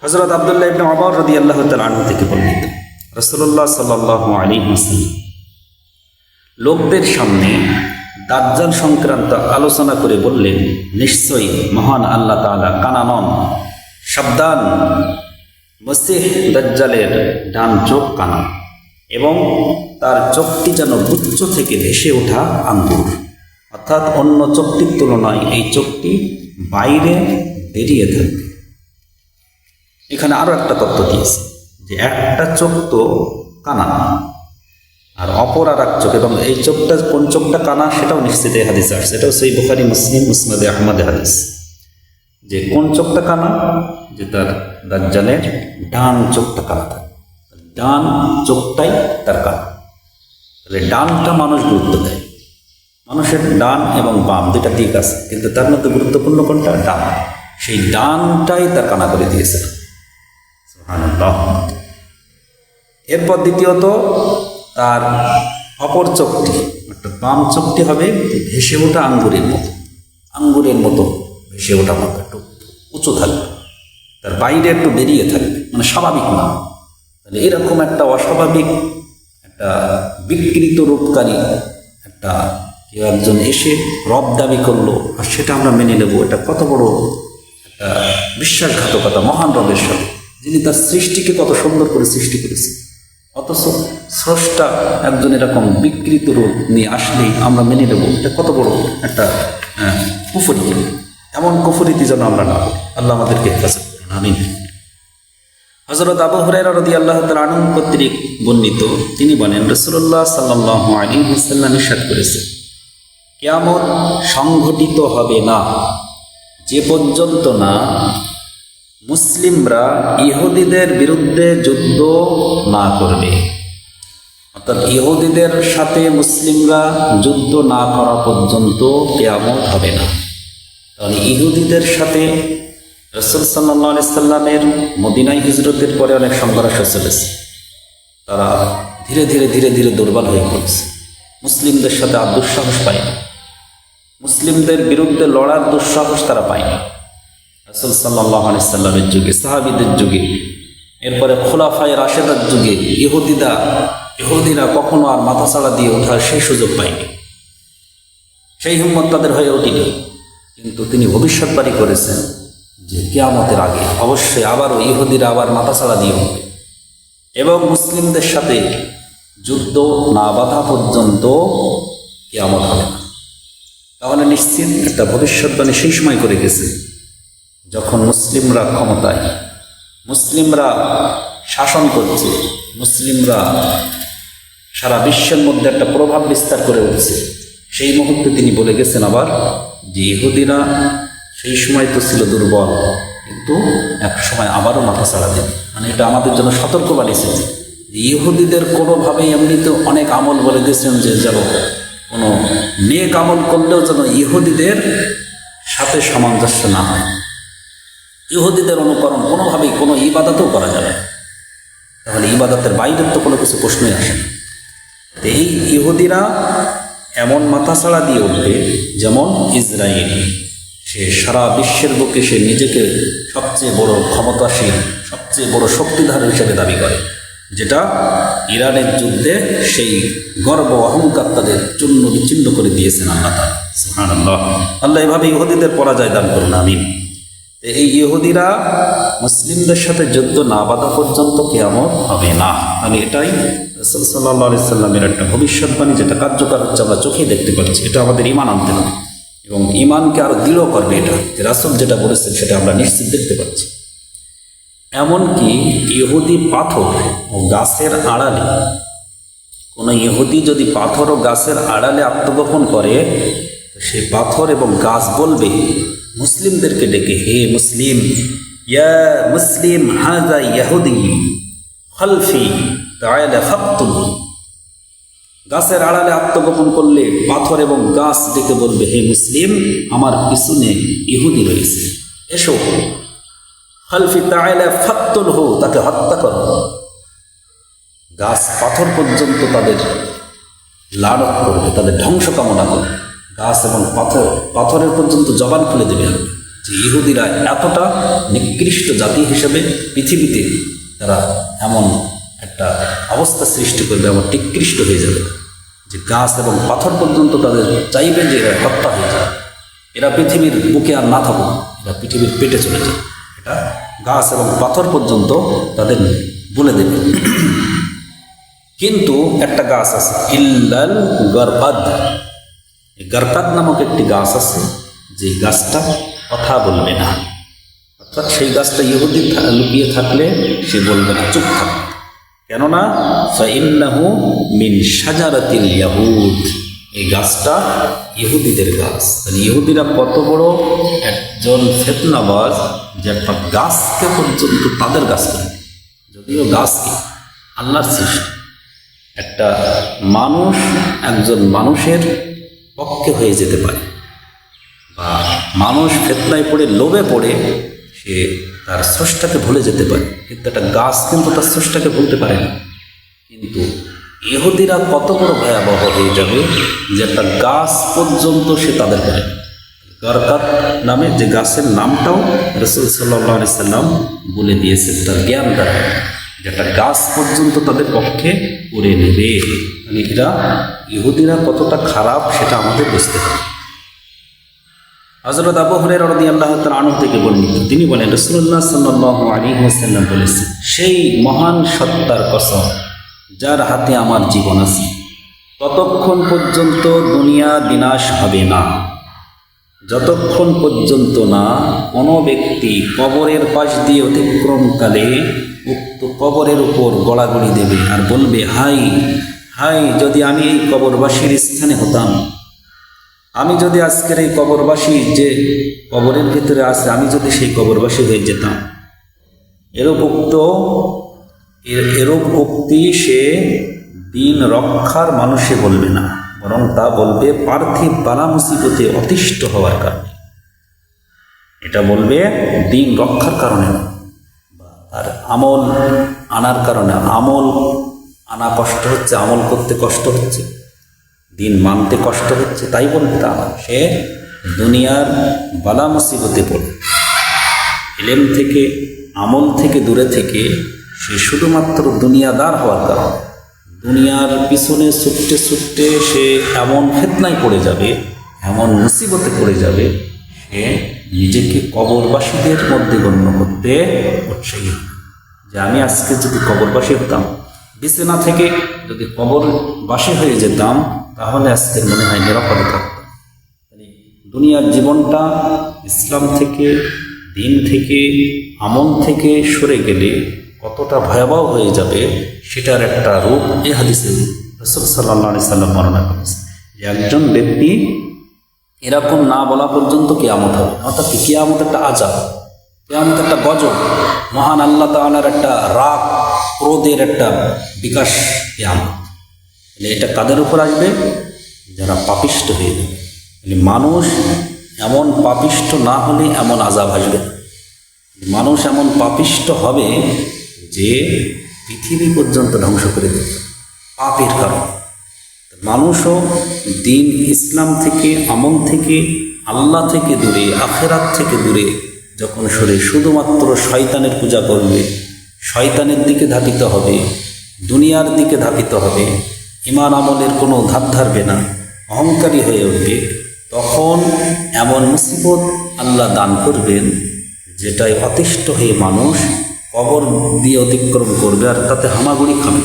হযরত আব্দুল্লাহ ইবনে ওমর রাদিয়াল্লাহু তাআলা আনহু থেকে বর্ণিত, রাসূলুল্লাহ সাল্লাল্লাহু আলাইহি ওয়াসাল্লাম লোকদের সামনে দাজ্জাল সংক্রান্ত আলোচনা করে বললেন, নিশ্চয়ই মহান আল্লাহ তাআলা কানা নন, সাবধান, মসিহ দাজ্জালের ডান চোখ কানা এবং তার চোখটি যেন গুচ্ছ থেকে ভেসে ওঠা আঙ্গুর, অর্থাৎ অন্য চোখটির তুলনায় এই চোখটি বাইরে বেরিয়ে থাকবে। এখানে আরো একটা তথ্য দিয়েছে যে একটা চোখ তো কানা আর অপর আর এক চোখ, এবং এই চোখটা কোন চোখটা কানা সেটাও নিশ্চিত এই হাদিসে আসছে। এটাও সেই বুখারী, মুসলিম, মুসনাদে আহমদে হাদিস, যে কোন চোখটা কানা, যে তার দাজ্জালের ডান চোখটা কানা থাকে, ডান চোখটাই তার কানা। তাহলে ডানটা মানুষ গুরুত্ব দেয়, মানুষের ডান এবং বাম দুইটা দিক আছে, কিন্তু তার মধ্যে গুরুত্বপূর্ণ কোনটা? ডান। সেই ডানটাই তার কানা করে দিয়েছে। সুবহানাল্লাহ। এরপর দ্বিতীয়ত তার অপর চোখটি, অর্থাৎ বাম চোখটি হবে ভেসে ওঠা আঙ্গুরের মতো, আঙ্গুরের মতো ভেসে ওঠা মতো একটু উঁচু থাকবে, তার বাইরে একটু বেরিয়ে থাকবে, মানে স্বাভাবিক না। তাহলে এরকম একটা অস্বাভাবিক, একটা বিকৃত রূপকারী একটা কেউ একজন এসে রব দাবি করলো, আর সেটা আমরা মেনে নেব, এটা কত বড় একটা বিশ্বাসঘাতকতা মহান রবের সাথে, যিনি তার সৃষ্টিকে কত সুন্দর করে সৃষ্টি করেছে, অথচ স্রষ্টা একজন এরকম বিকৃত রূপ নিয়ে আসলেই আমরা মেনে নেব, এটা কত বড় একটা কুফরি। এমন কুফরিতে যেন আমরা না করি, আল্লাহ আমাদেরকে হেফাজত করুন, আমিন। হযরত আবু হুরায়রা রাদিয়াল্লাহু তাআলা আনহু কর্তৃক বর্ণিত, তিনি বলেন, রাসূলুল্লাহ সাল্লাল্লাহু আলাইহি ওয়াসাল্লাম ইরশাদ করেছেন, কিয়ামত সংঘটিত হবে না যে পর্যন্ত না মুসলিমরা ইহুদিদের বিরুদ্ধে যুদ্ধ না করবে। অর্থাৎ ইহুদিদের সাথে মুসলিমরা যুদ্ধ না করা পর্যন্ত কিয়ামত হবে না। তাহলে ইহুদিদের সাথে রাসূল সাল্লাল্লাহু আলাইহি সাল্লামের মদিনায় হিজরতের পরে অনেক সংঘর্ষ চলেছে, তারা ধীরে ধীরে ধীরে ধীরে দুর্বল হয়ে পড়ছে, মুসলিমদের সাথে আর দুঃসাহস পায় না, মুসলিমদের বিরুদ্ধে লড়ার দুঃসাহস তারা পায় না। রাসূল সাল্লাল্লাহু আলাইহি সাল্লামের যুগে, সাহাবীদের যুগে, এরপরে খোলাফায়ে রাশেদার যুগে ইহুদিরা কখনো আর মাথা ছাড়া দিয়ে ওঠার সেই সুযোগ পায়নি, সেই হিম্মত তাদের হয়ে ওঠেনি। কিন্তু তিনি ভবিষ্যৎবাণী করেছেন যে কিয়ামতের আগে অবশ্যই আবারও ইহুদিরা আবার মাথা ছাড়া দিয়ে উঠবে, এবং মুসলিমদের সাথে যুদ্ধ না বাধা পর্যন্ত কিয়ামত হবে না। তাহলে নিশ্চিত একটা ভবিষ্যৎবাণী সেই সময় করে গেছে যখন মুসলিমরা ক্ষমতায়, মুসলিমরা শাসন করছে, মুসলিমরা সারা বিশ্বের মধ্যে একটা প্রভাব বিস্তার করে উঠছে। সেই মুহূর্তে তিনি বলে গেছেন আবার যে ইহুদিরা সেই সময় তো ছিল দুর্বল, কিন্তু এক সময় আবারও মাথা ছাড়া দেবে। মানে এটা আমাদের জন্য সতর্ক বানিয়েছে যে ইহুদিদের কোনোভাবেই, এমনিতে অনেক আমল বলে দিয়েছেন যে যেন কোনো নেক আমল করলেও যেন ইহুদিদের সাথে সামঞ্জস্য না হয়, ইহুদিদের অনুকরণ কোনোভাবেই কোনো ইবাদতও করা যাবে। তাহলে ইবাদতের বাইরের তো কোনো কিছু প্রশ্নই আসে না। এই ইহুদিরা এমন মাথা ছাড়া দিয়ে উঠবে যেমন ইসরায়েল, সে সারা বিশ্বের বুকে সে নিজেকে সবচেয়ে বড় ক্ষমতাশীল, সবচেয়ে বড় শক্তিধর হিসেবে দাবি করে, যেটা ইরানের যুদ্ধে সেই গর্ব অহংকার তাদের চূর্ণ বিচ্ছিন্ন করে দিয়েছেন আল্লাহ তাআলা। সুবহানাল্লাহ। আল্লাহ এভাবে ইহুদিদের পরাজয় দান করুন, আমিন। এই ইহুদিরা মুসলিমদের সাথে যুদ্ধ না বাঁধা পর্যন্ত কিয়ামত হবে না। আমি এটাই রাসূল সাল্লাল্লাহু আলাইহি সাল্লামের একটা ভবিষ্যৎবাণী, যেটা কার্যকর হচ্ছে, আমরা চোখেই দেখতে পাচ্ছি। এটা আমাদের ঈমান আনতে হবে এবং ঈমানকে আরো দৃঢ় করবে। এটা যে রাসূল যেটা বলেছেন সেটা আমরা নিশ্চিত দেখতে পাচ্ছি। এমনকি ইহুদি পাথর ও গাছের আড়ালে, কোনো ইহুদি যদি পাথর ও গাছের আড়ালে আত্মগোপন করে, সেই পাথর এবং গাছ বলবে মুসলিমদেরকে ডেকে, হে মুসলিম, ইয়া মুসলিম হাযা ইহুদি খালফি তাআলা ফাকতুলহু। গাছের আড়ালে আত্মগোপন করলে পাথর এবং গাছ ডেকে বলবে, হে মুসলিম, আমার পিছনে ইহুদি রয়েছে, এসো, খালফি তাআলা ফাকতুলহু, তাকে হত্যা করো। গাছ পাথর পর্যন্ত তাদের লানত করবে, তাদের ধ্বংস কামনা করবে। গাছ এবং পাথরের পর্যন্ত জবান খুলে দেবে। যে ইহুদিরা এতটা নিকৃষ্ট জাতি হিসেবে পৃথিবীতে তারা এমন একটা অবস্থা সৃষ্টি করবে, এমন নিকৃষ্ট হয়ে যাবে যে গাছ এবং পাথর পর্যন্ত তাদের চাইবে যে এরা হত্যা হয়ে যায়, এরা পৃথিবীর বুকে আর না থাকুক, এরা পৃথিবীর পেটে চলে যায়। এটা গাছ এবং পাথর পর্যন্ত তাদের বলে দেবে। কিন্তু একটা গাছ আছে, ইল্লাল গরকাদ, এই গরকাদ নামক একটি গাছ আছে, যে গাছটা কথা বলবে না। অর্থাৎ সেই গাছটা ইহুদি লুকিয়ে থাকলে সে বলবে না, চুপ থাকবে। কেননা ফাইন্নাহু মিন শাজারাতিল ইয়াহুদ, এই গাছটা ইহুদিদের গাছ। তাহলে ইহুদিরা কত বড় একজন ফিতনাবাজ যে একটা গাছকে পর্যন্ত তাদের গাছ করে, যদিও গাছকে আল্লাহর সৃষ্টি। একটা মানুষ একজন মানুষের পক্ষে হয়ে যেতে পারে, বা মানুষ ফিতনায় পড়ে লোভে পড়ে সে তার স্রষ্টাকে ভুলে যেতে পারে, কিন্তু একটা গাছ কিন্তু তার স্রষ্টাকে ভুলতে পারে না। কিন্তু ইহুদিরা কত বড় ভয়াবহ হয়ে যাবে যে একটা গাছ পর্যন্ত সে তাদের করে। গরকাত নামে যে গাছের নামটাও রাসূল সাল্লাল্লাহু আলাইহি সাল্লাম বলে দিয়েছেন তার জ্ঞান দ্বারা, যেটা গাছ পর্যন্ত তাদের পক্ষে করে নেবে। মানে এরা ইহুদিরা কতটা খারাপ সেটা আমাদের বুঝতে হবে। হযরত আবু হুরায়রা রাদিয়াল্লাহু তাআলা আনহু থেকে বর্ণিত, তিনি বলেন রাসূলুল্লাহ সাল্লাল্লাহু আলাইহি ওয়াসাল্লাম বলেছেন, সেই মহান সত্তার কসম যার হাতে আমার জীবন আছে, ততক্ষণ পর্যন্ত দুনিয়া বিনাশ হবে না যতক্ষণ পর্যন্ত না কোনো ব্যক্তি কবরের পাশ দিয়ে অতিক্রমকালে উক্ত কবরের উপর গড়াগড়ি দেবে আর বলবে, হাই হাই, যদি আমি এই কবরবাসীর স্থানে হতাম, আমি যদি আজকের এই কবরবাসী যে কবরের ভিতরে আছে, আমি যদি সেই কবরবাসী হয়ে যেতাম। এরূপ উক্তি সে দিন রক্ষার মানুষে বলবে না, বরং তা বলবে পার্থিব বালা মুসিবতে অতিষ্ঠ হওয়ার কারণে। এটা বলবে দিন রক্ষার কারণে না, আর আমল আনার কারণে। আমল আনা কষ্ট হচ্ছে, আমল করতে কষ্ট হচ্ছে, দিন মানতে কষ্ট হচ্ছে, তাই বলবে তা না। সে দুনিয়ার বালা মুসিবতে পড়ে ইলম থেকে আমল থেকে দূরে থেকে সে শুধুমাত্র দুনিয়াদার হওয়ার কারণে দুনিয়ার পিছনে ছুটতে ছুটতে সে এমন ফিতনায় পড়ে যাবে, এমন মুসিবতে পড়ে যাবে, সে নিজেকে কবরবাসীদের মধ্যে গণ্য করতে উৎসাহী হবে যে আমি আজকে যদি কবরবাসী হতাম, বিছানা থেকে যদি কবরবাসী হয়ে যেতাম, তাহলে আজকে মনে হয় নিরাপদে থাকতাম। দুনিয়ার জীবনটা ইসলাম থেকে, দিন থেকে, আমল থেকে সরে গেলে কতটা ভয়াবহ হয়ে যাবে সেটার একটা রূপ এই হাদিসে রাসূল সাল্লাল্লাহু আলাইহি সাল্লাম বর্ণনা করেছেন যে একজন ব্যক্তি এরকম না বলা পর্যন্ত কিয়ামত হবে। অর্থাৎ কিয়ামত একটা আযাব, কিয়ামত একটা গজব, মহান আল্লাহ তাআলার একটা রাগ ক্রোধের একটা বিকাশ কিয়ামত। এটা কাদের উপর আসবে? যারা পাপিষ্ঠ হয়ে যাবে। মানুষ এমন পাপিষ্ঠ না হলে এমন আযাব আসবে। মানুষ এমন পাপিষ্ঠ হবে যে পৃথিবী পর্যন্ত ধ্বংস করে দেবে পাপের কারণে। মানুষও দিন ইসলাম থেকে, আমল থেকে, আল্লাহ থেকে দূরে, আখেরাত থেকে দূরে যখন সরে শুধুমাত্র শয়তানের পূজা করবে, শয়তানের দিকে ধাবিত হবে, দুনিয়ার দিকে ধাবিত হবে, ঈমান আমলের কোনো ধার ধারবে না, অহংকারী হয়ে উঠবে, তখন এমন মুসিবত আল্লাহ দান করবেন যেটাই অতিষ্ঠ হয়ে মানুষ কবর দিয়ে অতিক্রম করবে আর তাতে হামাগুড়ি খাবে।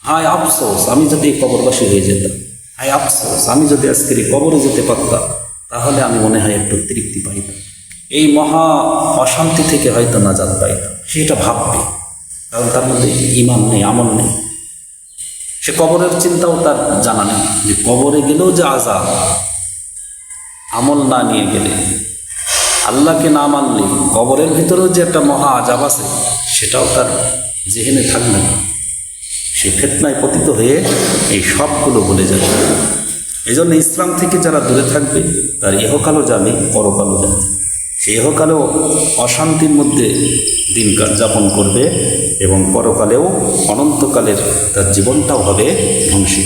হায় আফসোস, আমি যদি এই কবরবাসী হয়ে যেতাম, হায় আফসোস, আমি যদি আজকের এই কবরে যেতে পারতাম, তাহলে আমি মনে হয় একটু তৃপ্তি পাইতাম, এই মহা অশান্তি থেকে হয়তো নাজাত পাইতাম। সেটা ভাববে, কারণ তার মধ্যে ঈমান নেই, আমল নেই। সে কবরের চিন্তাও তার জানা নেই যে কবরে গেলেও যে আযাব, আমল না নিয়ে গেলে, আল্লাহকে না মানলে কবরের ভিতরেও যে একটা মহা আযাব আছে, সেটাও তার জেহেনে থাকবে না। সে ফিতনায় পতিত হয়ে এই সবগুলো বলে যাবে। এই জন্য ইসলাম থেকে যারা দূরে থাকবে তার ইহকালও যাবে, পরকালও যাবে। সে ইহকালেও অশান্তির মধ্যে দিন যাপন করবে এবং পরকালেও অনন্তকালের তার জীবনটাও হবে ধ্বংসী।